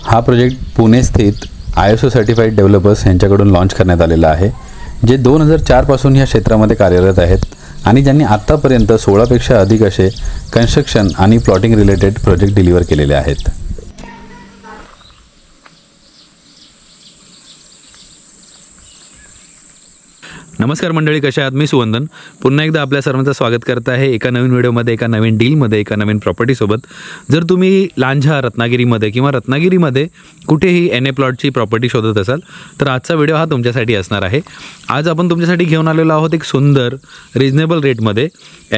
हा प्रोजेक्ट पुणे स्थित ISO certified developers यांच्याकडून लॉन्च करण्यात आलेला आहे, जे 2004 पासून या क्षेत्रामध्ये कार्यरत आहेत आणि ज्यांनी आत्तापर्यंत 16पेक्षा अधिक असे कन्स्ट्रक्शन आणि प्लॉटिंग रिलेटेड प्रोजेक्ट डिलिव्हर केलेले आहेत. नमस्कार मंडळी, कशा आहात? मी सुवंदन पुन्हा एकदा आपल्या सर्वांचं स्वागत करत आहे एका नवीन व्हिडिओमध्ये, एका नवीन डीलमध्ये, एका नवीन प्रॉपर्टीसोबत. जर तुम्ही लांजा रत्नागिरीमध्ये किंवा रत्नागिरीमध्ये कुठेही NA प्लॉटची प्रॉपर्टी शोधत असाल तर आजचा व्हिडिओ हा तुमच्यासाठी असणार आहे. आज आपण तुमच्यासाठी घेऊन आलेलो आहोत एक सुंदर रिजनेबल रेटमध्ये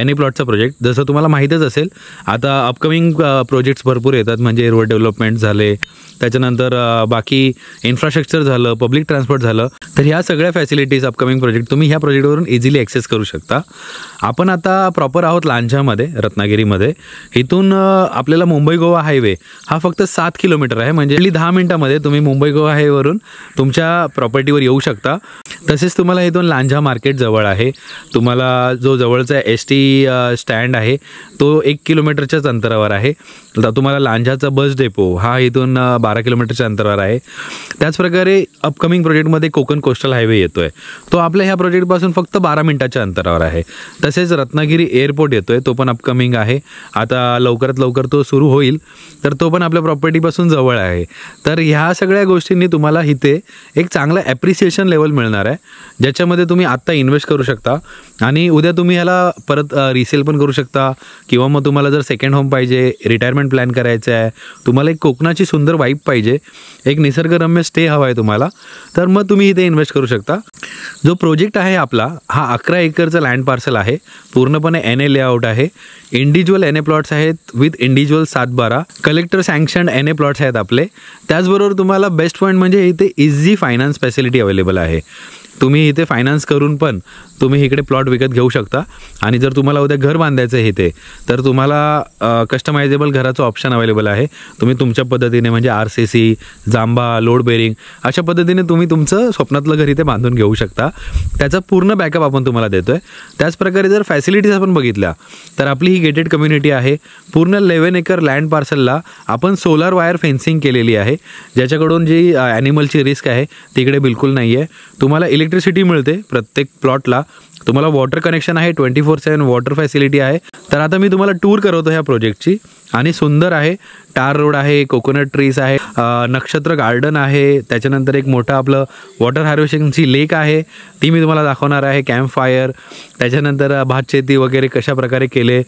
NA प्लॉटचा प्रोजेक्ट. जसं तुम्हाला माहीतच असेल, आता अपकमिंग प्रोजेक्ट्स भरपूर येतात, म्हणजे रोड डेव्हलपमेंट झाले, त्याच्यानंतर बाकी इन्फ्रास्ट्रक्चर झालं, पब्लिक ट्रान्सपोर्ट झालं, तर ह्या सगळ्या फॅसिलिटीज अपकमिंग प्रोजेक्ट तुम्ही ह्या प्रोजेक्टवरून इझिली ॲक्सेस करू शकता. आपण आता प्रॉपर आहोत लांजामध्ये, रत्नागिरीमध्ये. इथून आपल्याला मुंबई गोवा हायवे हा फक्त 7 किलोमीटर आहे, म्हणजे 10 मिनटामध्ये तुम्ही मुंबई गोवा हायवेवरून तुमच्या प्रॉपर्टीवर येऊ शकता. तसेच तुम्हाला इथून लांजा मार्केट जवळ आहे. तुम्हाला जो जवळचा ST स्टँड आहे तो 1 किलोमीटरच्याच अंतरावर आहे. तुम्हाला लांजाचा बस डेपो हा इथून 12 किलोमीटरच्या अंतरावर आहे. त्याचप्रकारे अपकमिंग प्रोजेक्टमध्ये कोकण कोस्टल हायवे येतो आहे, तो आपल्या ह्या प्रोजेक्टपासून फक्त 12 मिनटाच्या अंतरावर आहे. तसेच रत्नागिरी एअरपोर्ट येतो आहे, तो पण अपकमिंग आहे. आता लवकरात लवकर तो सुरू होईल, तर तो पण आपल्या प्रॉपर्टीपासून जवळ आहे. तर ह्या सगळ्या गोष्टींनी तुम्हाला इथे एक चांगलं ॲप्रिसिएशन लेवल मिळणार आहे, ज्याच्यामध्ये तुम्ही आत्ता इन्व्हेस्ट करू शकता आणि उद्या तुम्ही ह्याला परत रिसेल पण करू शकता. किंवा मग तुम्हाला जर सेकंड होम पाहिजे, रिटायरमेंट प्लॅन करायचं आहे, तुम्हाला एक कोकणाची सुंदर वाईब पाहिजे, एक निसर्गरम्य स्टे हवा आहे तुम्हाला, तर मग तुम्ही इथे इन्व्हेस्ट करू शकता. जो प्रोजेक्ट आहे आपला हा 11 एकरचा लँड पार्सल आहे, पूर्णपणे NA लेआउट आहे. इंडिव्हिज्युअल NA प्लॉट्स आहेत with individual 7/12 collector sanctioned NA plots आहेत आपले. त्याचबरोबर तुम्हाला बेस्ट पॉईंट म्हणजे इथे इझी फायनान्स फॅसिलिटी अवेलेबल आहे. तुम्ही इथे फायनान्स करून पण तुम्ही इकडे प्लॉट विकत घेऊ शकता. आणि जर तुम्हाला उद्या घर बांधायचं आहे इथे, तर तुम्हाला कस्टमायझेबल घराचं ऑप्शन अवेलेबल आहे. तुम्ही तुमच्या पद्धतीने, म्हणजे RCC, जांबा, लोड बेरिंग अशा पद्धतीने तुम्ही तुमचं स्वप्नातलं घर इथे बांधून घेऊ शकता. त्याचा पूर्ण बॅकअप आपण तुम्हाला देतो आहे. त्याचप्रकारे जर फॅसिलिटीज आपण बघितल्या तर आपली ही गेटेड कम्युनिटी आहे. पूर्ण 11 एकर लँड पार्सलला आपण सोलार वायर फेन्सिंग केलेली आहे, ज्याच्याकडून जी ॲनिमलची रिस्क आहे तिकडे बिलकुल नाही आहे. तुम्हाला इलेक्ट्रिसिटी मिळते प्रत्येक प्लॉटला. तुम्हाला वॉटर कनेक्शन आहे, 24/7 वॉटर फॅसिलिटी आहे. तर आता मी तुम्हाला टूर करवतो ह्या प्रोजेक्टची. आणि सुंदर आहे, टार रोड आहे, कोकोनट ट्रीज आहे, नक्षत्र गार्डन आहे, त्याच्यानंतर एक मोठं आपलं वॉटर हार्वेस्टिंगची लेक आहे, ती मी तुम्हाला दाखवणार आहे. कॅम्प फायर, त्याच्यानंतर भातशेती वगैरे कशा प्रकारे केले,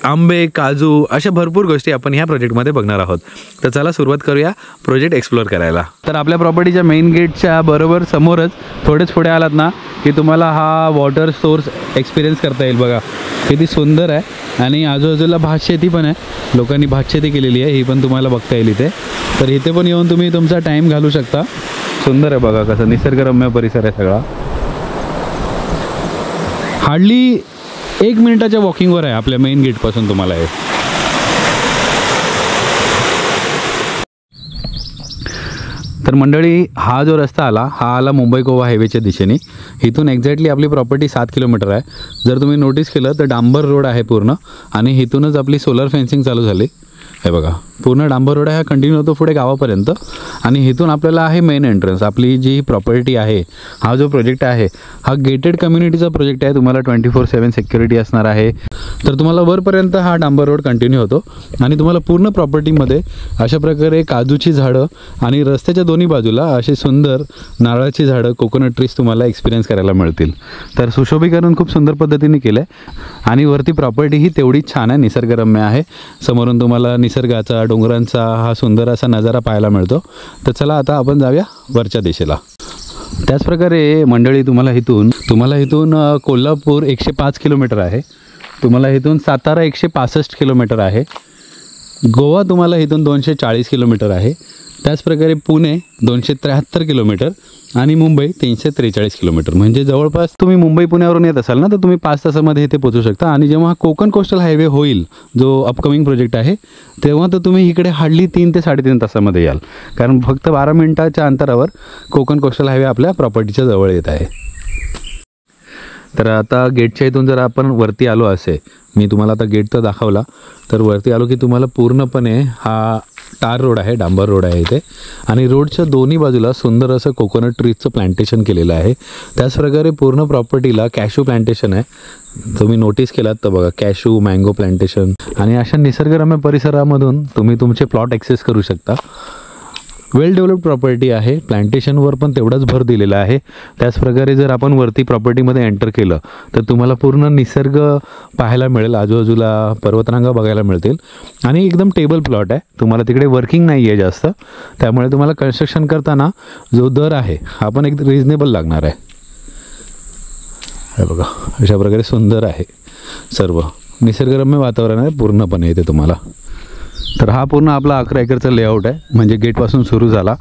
आंबे, काजू, अशा भरपूर गोष्टी आपण ह्या प्रोजेक्टमध्ये बघणार आहोत. तर चला सुरुवात करूया प्रोजेक्ट एक्सप्लोअर करायला. तर आपल्या प्रॉपर्टीच्या मेन गेटच्या बरोबर समोरच थोडेच पुढे आलात ना की तुम्हाला हा वॉटर सोर्स एक्सपिरियन्स करता येईल. बघा किती सुंदर आहे. आणि आजूबाजूला भातशेती पण आहे, लोकांनी भातशेती केलेली आहे, ही पण तुम्हाला बघता येईल इथे. तर इथे पण येऊन तुम्ही तुमचा टाईम घालू शकता. सुंदर आहे, बघा कसं निसर्गरम्य परिसर आहे सगळा. हार्डली 1 मिनिटाच्या वॉकिंगवर आहे आपल्या मेन गेटपासून तुम्हाला हे. तर मंडळी, हा जो रस्ता आला हा आला मुंबई गोवा हायवेच्या दिशेने. इथून एक्झॅक्टली आपली प्रॉपर्टी 7 किलोमीटर आहे. जर तुम्ही नोटीस केलं तर डांबर रोड आहे पूर्ण, आणि इथूनच आपली सोलर फेन्सिंग चालू झाली. हे बघा पूर्ण डांबर रोड आहे, हा कंटिन्यू होतो पुढे गावापर्यंत. आणि इथून आपल्याला आहे मेन एंट्रन्स. आपली जी प्रॉपर्टी आहे, हा जो प्रोजेक्ट आहे हा गेटेड कम्युनिटीचा प्रोजेक्ट आहे. तुम्हाला 24/7 सिक्युरिटी असणार आहे. तर तुम्हाला वरपर्यंत हा डांबर रोड कंटिन्यू होतो. आणि तुम्हाला पूर्ण प्रॉपर्टीमध्ये अशा प्रकारे काजूची झाडं आणि रस्त्याच्या दोन्ही बाजूला अशी सुंदर नारळाची झाडं, कोकोनट ट्रीज तुम्हाला एक्सपिरियन्स करायला मिळतील. तर सुशोभीकरण खूप सुंदर पद्धतीने केलं आहे. आणि वरती प्रॉपर्टी ही तेवढीच छान आहे, निसर्गरम्य आहे. समोरून तुम्हाला निसर्गाचा, डोंगरांचा हा सुंदर असा नजारा पाहायला मिळतो. तर चला आता आपण जाऊया वरच्या दिशेला. त्याचप्रकारे मंडळी, तुम्हाला इथून कोल्हापूर 105 किलोमीटर आहे. तुम्हाला इथून सातारा 165 किलोमीटर आहे. गोवा तुम्हाला इथून 240 किलोमीटर आहे. त्याचप्रकारे पुणे 273 किलोमीटर आणि मुंबई 343 किलोमीटर. म्हणजे जवळपास तुम्ही मुंबई पुण्यावरून येत असाल ना, तर तुम्ही 5 तासामध्ये इथे पोहोचू शकता. आणि जेव्हा कोकण कोस्टल हायवे होईल, जो अपकमिंग प्रोजेक्ट आहे, तेव्हा तर तुम्ही इकडे हार्डली 3 ते 3.5 तासामध्ये याल. कारण फक्त 12 मिनिटाच्या अंतरावर कोकण कोस्टल हायवे आपल्या प्रॉपर्टीच्या जवळ येत आहे. तर आता गेटच्या इथून जर आपण वरती आलो असे, मी तुम्हाला आता गेट तर दाखवला, तर वरती आलो की तुम्हाला पूर्णपणे हा टार रोड आहे, डांबर रोड आहे इथे, आणि रोडच्या दोन्ही बाजूला सुंदर असं कोकोनट ट्रीजचं प्लांटेशन केलेलं आहे. त्याचप्रकारे पूर्ण प्रॉपर्टीला कॅशू प्लांटेशन आहे. तुम्ही नोटीस केलात तर बघा, कॅशू, मँगो प्लांटेशन, आणि अशा निसर्गरम्य परिसरामधून तुम्ही तुमचे प्लॉट ॲक्सेस करू शकता. वेल डेव्हलप्ड प्रॉपर्टी आहे, प्लांटेशनवर पण तेवढाच भर दिलेला आहे. त्याचप्रकारे जर आपण वरती प्रॉपर्टीमध्ये एंटर केलं तर तुम्हाला पूर्ण निसर्ग पाहायला मिळेल, आजूबाजूला पर्वतरांगा बघायला मिळतील, आणि एकदम टेबल प्लॉट आहे. तुम्हाला तिकडे वर्किंग नाही आहे जास्त, त्यामुळे तुम्हाला कन्स्ट्रक्शन करताना जो दर आहे हा पण एक रिजनेबल लागणार आहे. हे बघा, अशा प्रकारे सुंदर आहे, सर्व निसर्गरम्य वातावरण आहे पूर्णपणे इथे तुम्हाला. तर हा पूर्ण आपला 11 एकरचा लेआउट आहे, म्हणजे गेटपासून सुरू झाला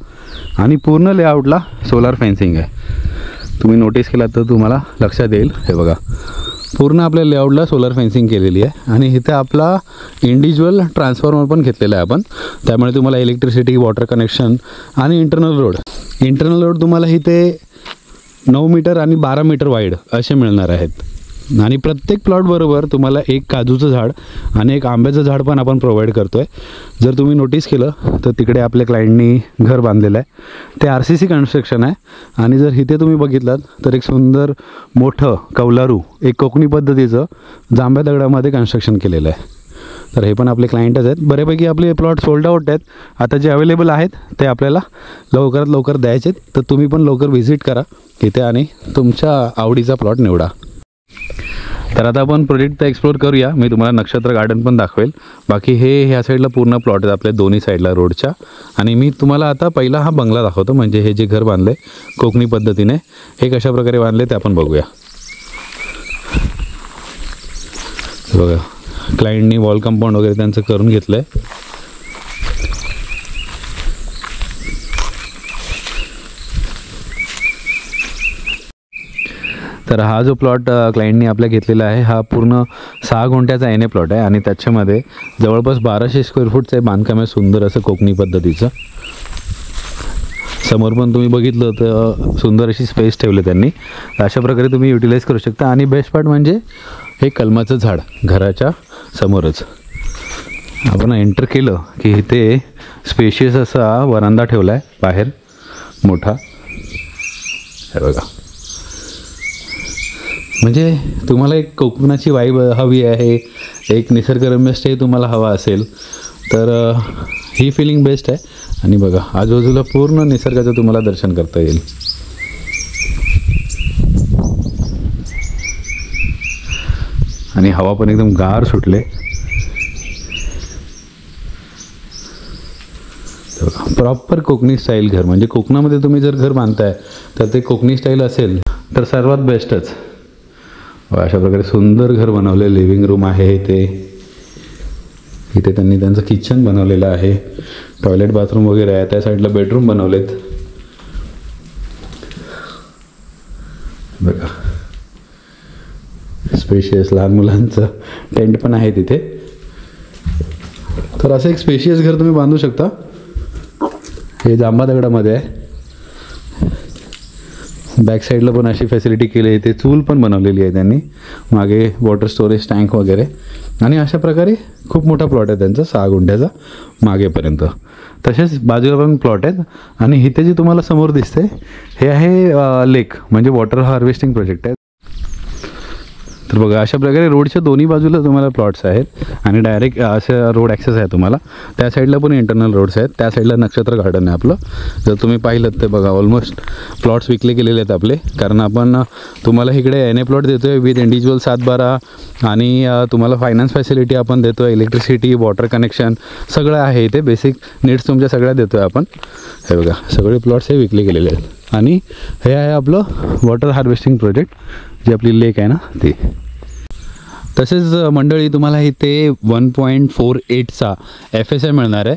आणि पूर्ण लेआउटला सोलार फेन्सिंग आहे. तुम्ही नोटीस केलात तर तुम्हाला लक्षात येईल. हे बघा, पूर्ण आपल्या लेआउटला सोलार फेन्सिंग केलेली आहे, आणि इथे आपला इंडिव्हिज्युअल ट्रान्सफॉर्मर पण घेतलेला आहे आपण. त्यामुळे तुम्हाला इलेक्ट्रिसिटी, वॉटर कनेक्शन आणि इंटरनल रोड तुम्हाला इथे 9 मीटर आणि 12 मीटर वाईड असे मिळणार आहेत. आणि प्रत्येक प्लॉटबरोबर तुम्हाला एक काजूचं झाड आणि एक आंब्याचं झाड पण आपण प्रोव्हाइड करतो आहे. जर तुम्ही नोटीस केलं तर तिकडे आपल्या क्लायंटनी घर बांधलेलं आहे, ते RCC कन्स्ट्रक्शन आहे. आणि जर इथे तुम्ही बघितलात तर एक सुंदर मोठं कौलारू, एक कोकणी पद्धतीचं जांभ्या दगडामध्ये कन्स्ट्रक्शन केलेलं आहे. तर हे पण आपले क्लायंटच आहेत. बऱ्यापैकी आपले प्लॉट सोल्ड आउट आहेत. आता जे अवेलेबल आहेत ते आपल्याला लवकरात लवकर द्यायचे आहेत. तर तुम्ही पण लवकर व्हिजिट करा इथे आणि तुमच्या आवडीचा प्लॉट निवडा. तर आता आपण प्रोजेक्टचा एक्सप्लोर करूया. मी तुम्हाला नक्षत्र गार्डन पण दाखवेल. बाकी ह्या साईडला पूर्ण प्लॉट आहेत आपल्या दोन्ही साईडला रोडच्या. आणि मी तुम्हाला आता पहिला हा बंगला दाखवतो, म्हणजे हे जे घर बांधलं आहे कोकणी पद्धतीने, हे कशा प्रकारे बांधले ते आपण बघूया. बघा, क्लायंटनी वॉल कंपाऊंड वगैरे त्यांचं करून घेतलं आहे. तर हा जो प्लॉट क्लायंटनी आपल्या घेतलेला आहे हा पूर्ण 6 गुंठ्याचा NA प्लॉट आहे, आणि त्याच्यामध्ये जवळपास 1200 स्क्वेअर फूटचं बांधकाम आहे, सुंदर असं कोकणी पद्धतीचं. समोर पण तुम्ही बघितलं तर सुंदर अशी स्पेस ठेवली त्यांनी. अशा प्रकारे तुम्ही युटिलाइज करू शकता. आणि बेस्ट पार्ट म्हणजे हे कलमाचं झाड घराच्या समोरच. आपण एंटर केलं की इथे स्पेशियस असा वरांडा ठेवला आहे बाहेर मोठा. हे बघा, म्हणजे तुम्हाला एक कोकणाची वाईब हवी आहे, एक निसर्गरम्य स्टे तुम्हाला हवा असेल तर ही फिलिंग बेस्ट आहे. आणि बघा, आजूबाजूला पूर्ण निसर्गाचं तुम्हाला दर्शन करता येईल. आणि हवा पण एकदम गार सुटले. प्रॉपर कोकणी स्टाईल घर, म्हणजे कोकणामध्ये तुम्ही जर घर बांधताय तर ते कोकणी स्टाईल असेल तर सर्वात बेस्टच. अशा प्रकारे सुंदर घर बनवले. लिव्हिंग रूम आहे इथे त्यांनी त्यांचं किचन बनवलेलं आहे, टॉयलेट बाथरूम वगैरे आहे. त्या साईडला बेडरूम बनवलेत. बघा, स्पेशियस लहान मुलांचं टेंट पण आहे तिथे. तर असं एक स्पेशियस घर तुम्ही बांधू शकता. हे जांभा दगडामध्ये आहे. बॅक साईडला पण अशी फॅसिलिटी केली आहे. ते चूल पण बनवलेली आहे त्यांनी, मागे वॉटर स्टोरेज टँक वगैरे. आणि अशा प्रकारे खूप मोठा प्लॉट आहे त्यांचा, 6 गुंठ्याचा मागेपर्यंत. तसेच बाजूला पण प्लॉट आहेत. आणि इथे जे तुम्हाला समोर दिसते हे आहे लेक, म्हणजे वॉटर हार्वेस्टिंग प्रोजेक्ट आहे. तर बघा, अशा प्रकारे रोडच्या दोन्ही बाजूला तुम्हाला प्लॉट्स आहेत, आणि डायरेक्ट असं रोड ॲक्सेस आहे तुम्हाला. त्या साईडला पण इंटरनल रोड्स आहेत. त्या साईडला नक्षत्र गार्डन आहे आपलं. जर तुम्ही पाहिलं तर बघा, ऑलमोस्ट प्लॉट्स विकले गेलेले आहेत आपले, कारण आपण तुम्हाला इकडे NA प्लॉट देतो आहे विथ इंडिव्हिज्युअल 7/12, आणि तुम्हाला फायनान्स फॅसिलिटी आपण देतो आहे, इलेक्ट्रिसिटी, वॉटर कनेक्शन सगळं आहे इथे. बेसिक नीड्स तुमच्या सगळ्या देतो आहे आपण. हे बघा, सगळे प्लॉट्स हे विकले गेलेले आहेत. आणि हे आहे आपलं वॉटर हार्वेस्टिंग प्रोजेक्ट, जी आपली लेक आहे ना ती. तसेच मंडळी, तुम्हाला इथे 1.48चा FSI मिळणार आहे,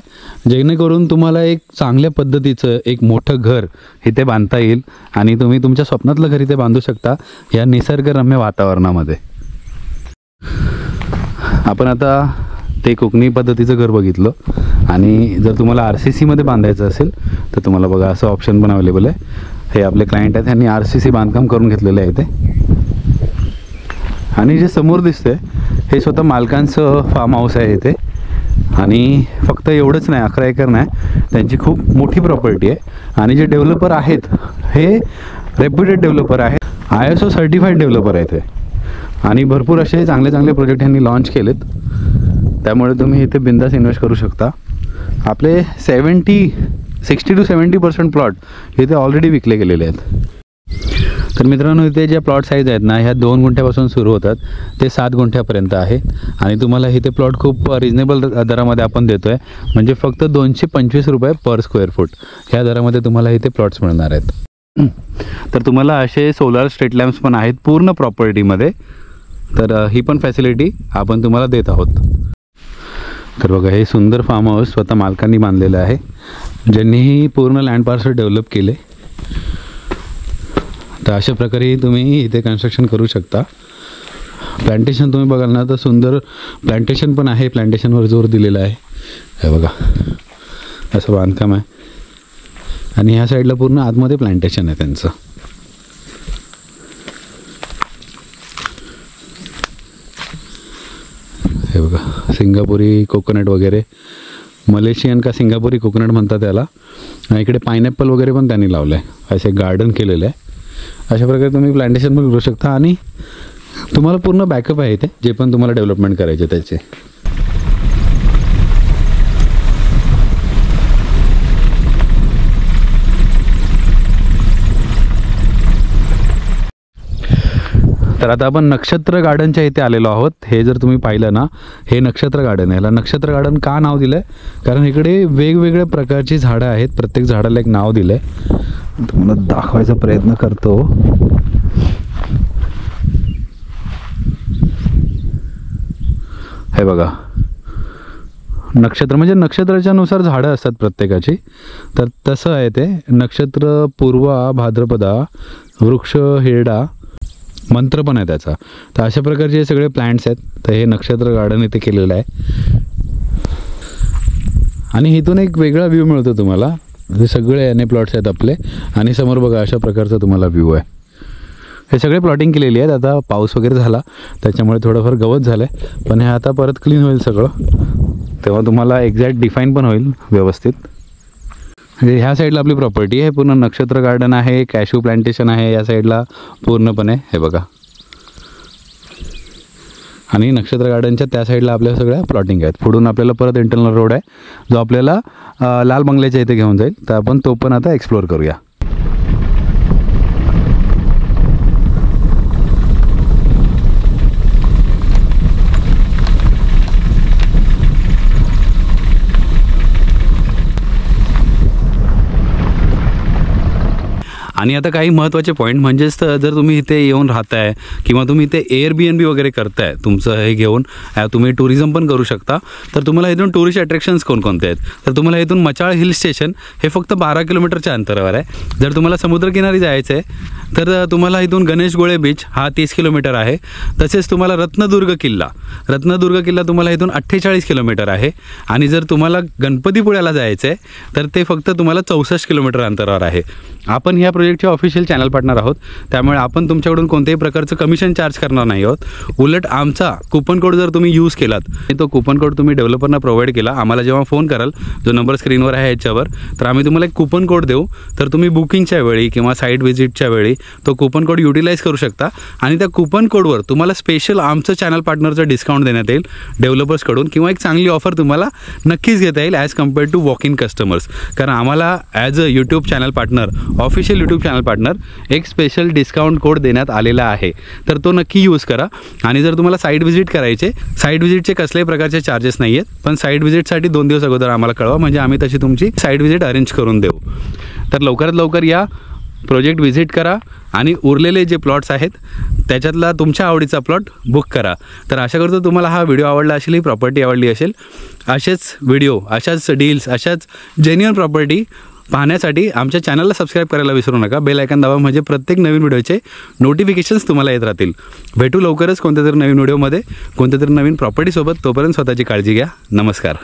जेणेकरून तुम्हाला एक चांगल्या पद्धतीचं एक मोठं घर इथे बांधता येईल, आणि तुम्ही तुमच्या स्वप्नातलं घर इथे बांधू शकता या निसर्गरम्य वातावरणामध्ये. आपण आता ते कोकणी पद्धतीचं घर बघितलं, आणि जर तुम्हाला RCCमध्ये बांधायचं असेल तर तुम्हाला बघा असं ऑप्शन पण अवेलेबल आहे. हे आपले क्लायंट आहेत, त्यांनी RCC बांधकाम करून घेतलेलं आहे इथे. आणि जे समोर दिसतंय हे स्वतः मालकांचं फार्म हाऊस आहे इथे. आणि फक्त एवढंच नाही, 11 एकर नाही, त्यांची खूप मोठी प्रॉपर्टी आहे. आणि जे डेव्हलपर आहेत हे रेप्युटेड डेव्हलपर आहेत, ISO सर्टिफाईड डेव्हलपर आहेत हे. आणि भरपूर असे चांगले चांगले प्रोजेक्ट यांनी लॉन्च केलेत. त्यामुळे तुम्ही इथे बिंदास इन्व्हेस्ट करू शकता. आपले 60 to 70% प्लॉट इथे ऑलरेडी विकले गेलेले आहेत. तर मित्रांनो, इथे ज्या प्लॉट साईज आहेत ना, ह्या 2 गुंठ्यापासून सुरू होतात ते 7 गुंठ्यापर्यंत आहे. आणि तुम्हाला इथे प्लॉट खूप रिजनेबल दरामध्ये आपण देतो आहे. म्हणजे फक्त 225 रुपये पर स्क्वेअर फूट ह्या दरामध्ये तुम्हाला इथे प्लॉट्स मिळणार आहेत. तर तुम्हाला असे सोलार स्ट्रीट लॅम्प्स पण आहेत पूर्ण प्रॉपर्टीमध्ये. तर ही पण फॅसिलिटी आपण तुम्हाला देत आहोत. तर बघा, हे सुंदर फार्म हाऊस स्वतः मालकांनी बांधलेलं आहे, ज्यांनीही पूर्ण लँड पार्सल डेव्हलप केले. तर अशा प्रकारे तुम्ही इथे कन्स्ट्रक्शन करू शकता. प्लांटेशन तुम्ही बघाल ना तर सुंदर प्लांटेशन पण आहे. प्लांटेशनवर जोर दिलेला आहे. हे बघा, असं बांधकाम आहे. आणि ह्या साईडला पूर्ण आतमध्ये प्लांटेशन आहे त्यांचं. हे बघा, सिंगापुरी कोकोनट वगैरे, मलेशियन का सिंगापुरी कोकोनट म्हणतात त्याला. इकडे पायनॅपल वगैरे पण त्यांनी लावलं आहे. असे गार्डन केलेलं आहे. अशा प्रकारे तुम्ही प्लांटेशन पण करू शकता. आणि तुम्हाला पूर्ण बॅकअप आहे इथे, जे पण तुम्हाला डेव्हलपमेंट करायचे त्याचे. तर आता आपण नक्षत्र गार्डनच्या इथे आलेलो आहोत. हे जर तुम्ही पाहिलं ना, हे नक्षत्र गार्डन आहे. याला नक्षत्र गार्डन का नाव दिलं आहे? कारण इकडे वेगवेगळ्या प्रकारची झाडं आहेत. प्रत्येक झाडाला एक नाव दिलं आहे. तुम्हाला दाखवायचा प्रयत्न करतो. हे बघा, नक्षत्र म्हणजे नक्षत्राच्या नुसार झाडं असतात प्रत्येकाची. तर तसं आहे ते. नक्षत्र पूर्वा, भाद्रपदा, वृक्ष, हिरडा, मंत्र पण आहे त्याचा. तर अशा प्रकारचे हे सगळे प्लांट्स आहेत. तर हे नक्षत्र गार्डन इथे केलेलं आहे. आणि इथून एक वेगळा व्ह्यू मिळतो तुम्हाला. हे सगळे याने प्लॉट्स आहेत आपले. आणि समोर बघा, अशा प्रकारचा तुम्हाला व्ह्यू आहे. हे सगळे प्लॉटिंग केलेली आहेत. आता पाऊस वगैरे झाला त्याच्यामुळे थोडंफार गवत झालं आहे, पण हे आता परत क्लीन होईल सगळं. तेव्हा तुम्हाला एक्झॅक्ट डिफाईन पण होईल व्यवस्थित. म्हणजे ह्या साईडला आपली प्रॉपर्टी आहे. पूर्ण नक्षत्र गार्डन आहे, कॅशू प्लांटेशन आहे या साईडला पूर्णपणे. हे बघा, आणि नक्षत्र गार्डनच्या त्या साईडला आपल्या सगळ्या प्लॉटिंग आहेत. पुढून आपल्याला परत इंटरनल रोड आहे, जो आपल्याला लाल बंगल्याच्या इथे घेऊन जाईल. तर आपण तो पण आता एक्सप्लोअर करूया. आणि आता काही महत्त्वाचे पॉईंट म्हणजेच जर तुम्ही इथे येऊन राहताय किंवा तुम्ही इथे Airbnb वगैरे करताय, तुमचं हे घेऊन तुम्ही टुरिझम पण करू शकता. तर तुम्हाला इथून टुरिस्ट अट्रॅक्शन्स कोणकोणते आहेत? तर तुम्हाला इथून मचाळ हिल स्टेशन हे फक्त 12 किलोमीटरच्या अंतरावर आहे. जर तुम्हाला समुद्रकिनारी जायचं आहे तर तुम्हाला इथून गणेशगोळे बीच हा 30 किलोमीटर आहे. तसेच तुम्हाला रत्नदुर्ग किल्ला तुम्हाला इथून 48 किलोमीटर आहे. आणि जर तुम्हाला गणपतीपुळ्याला जायचं आहे तर ते फक्त तुम्हाला 64 किलोमीटर अंतरावर आहे. आपण ह्या प्रोजेक्टचे ऑफिशियल चॅनल पार्टनर आहोत, त्यामुळे आपण तुमच्याकडून कोणत्याही प्रकारचं कमिशन चार्ज करणार नाही आहोत. उलट आमचा कुपन कोड जर तुम्ही यूज केलात, तो कुपन कोड तुम्ही डेव्हलपरना प्रोव्हाइड केला, आम्हाला जेव्हा फोन कराल, जो नंबर स्क्रीनवर आहे याच्यावर, तर आम्ही तुम्हाला एक कुपन कोड देऊ. तर तुम्ही बुकिंगच्या वेळी किंवा साईट व्हिजिटच्या वेळी तो कुपन कोड युटिलाइज करू शकता. आणि त्या कुपन कोडवर तुम्हाला स्पेशल आमचं चॅनल पार्टनरचं डिस्काउंट देण्यात येईल डेव्हलपर्सकडून, किंवा एक चांगली ऑफर तुम्हाला नक्कीच घेता येईल as compared to walk in customers. कारण आम्हाला as a YouTube channel partner, official YouTube channel partner, एक स्पेशल डिस्काउंट कोड देण्यात आलेला आहे. तर तो नक्की यूज करा. आणि जर तुम्हाला साईट व्हिजिट करायचे, साईट व्हिजिटचे कसल्याही प्रकारचे चार्जेस नाही आहेत, पण साईट व्हिजिटसाठी 2 दिवस अगोदर आम्हाला कळवा, म्हणजे आम्ही तशी तुमची साईट व्हिजिट अरेंज करून देऊ. तर लवकरात लवकर या, प्रोजेक्ट व्हिजिट करा आणि उरलेले जे प्लॉट्स आहेत त्याच्यातला तुमच्या आवडीचा प्लॉट बुक करा. तर आशा करतो तुम्हाला हा व्हिडिओ आवडला असेल, ही प्रॉपर्टी आवडली असेल. असेच व्हिडिओ, अशाच डील्स, अशाच जेन्युइन प्रॉपर्टी पाहण्यासाठी आमच्या चॅनलला सबस्क्राईब करायला विसरू नका. बेल आयकॉन दाबा, म्हणजे प्रत्येक नवीन व्हिडिओचे नोटिफिकेशन्स तुम्हाला येत राहतील. भेटू लवकरच कोणत्या तरी नवीन व्हिडिओमध्ये, कोणत्या तरी नवीन प्रॉपर्टीसोबत. तोपर्यंत स्वतःची काळजी घ्या. नमस्कार.